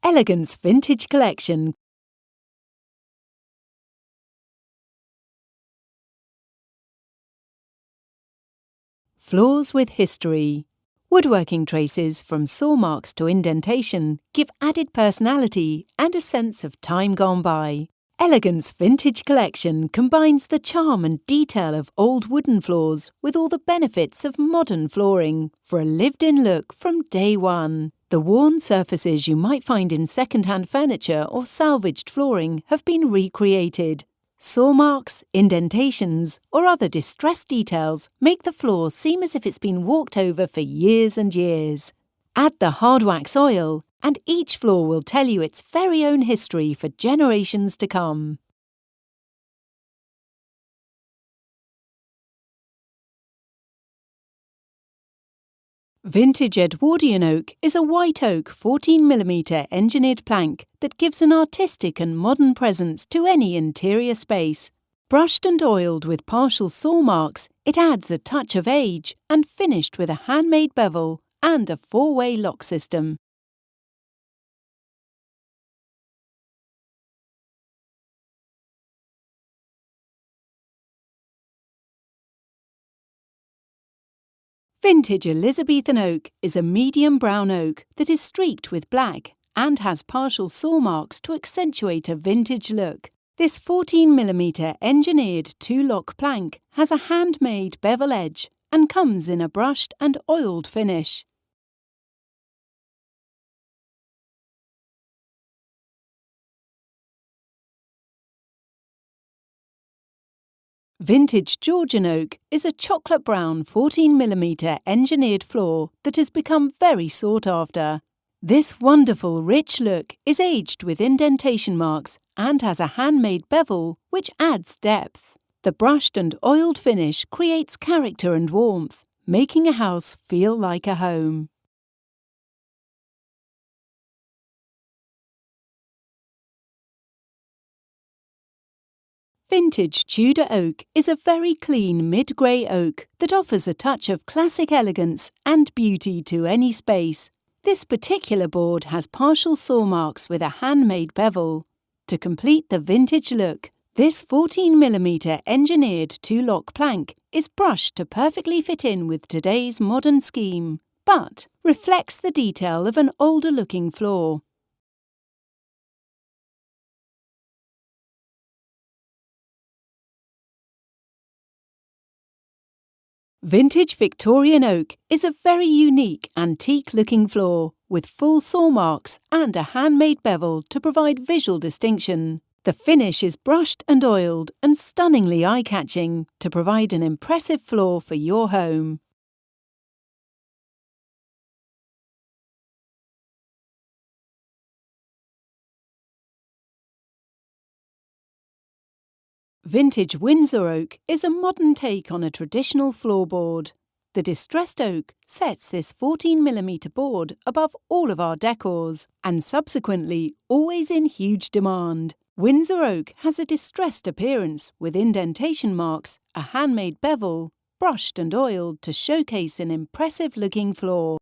Elegance Vintage Collection. Floors with history. Woodworking traces from saw marks to indentation give added personality and a sense of time gone by. Elegance Vintage Collection combines the charm and detail of old wooden floors with all the benefits of modern flooring for a lived-in look from day one. The worn surfaces you might find in second-hand furniture or salvaged flooring have been recreated. Saw marks, indentations, or other distressed details make the floor seem as if it's been walked over for years and years. Add the hardwax oil, and each floor will tell you its very own history for generations to come. Vintage Edwardian oak is a white oak 14mm engineered plank that gives an artistic and modern presence to any interior space. Brushed and oiled with partial saw marks, it adds a touch of age and finished with a handmade bevel and a 4-way lock system. Vintage Elizabethan oak is a medium brown oak that is streaked with black and has partial saw marks to accentuate a vintage look. This 14mm engineered 2-lock plank has a handmade bevel edge and comes in a brushed and oiled finish. Vintage Georgian oak is a chocolate brown 14mm engineered floor that has become very sought after. This wonderful rich look is aged with indentation marks and has a handmade bevel which adds depth. The brushed and oiled finish creates character and warmth, making a house feel like a home. Vintage Tudor oak is a very clean mid-grey oak that offers a touch of classic elegance and beauty to any space. This particular board has partial saw marks with a handmade bevel. To complete the vintage look, this 14mm engineered 2-lock plank is brushed to perfectly fit in with today's modern scheme, but reflects the detail of an older-looking floor. Vintage Victorian oak is a very unique antique-looking floor with full saw marks and a handmade bevel to provide visual distinction. The finish is brushed and oiled and stunningly eye-catching to provide an impressive floor for your home. Vintage Windsor oak is a modern take on a traditional floorboard. The distressed oak sets this 14mm board above all of our decors and subsequently always in huge demand. Windsor oak has a distressed appearance with indentation marks, a handmade bevel, brushed and oiled to showcase an impressive-looking floor.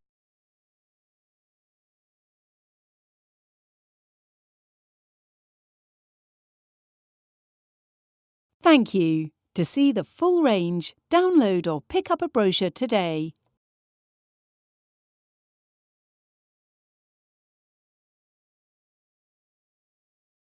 Thank you. To see the full range, download or pick up a brochure today.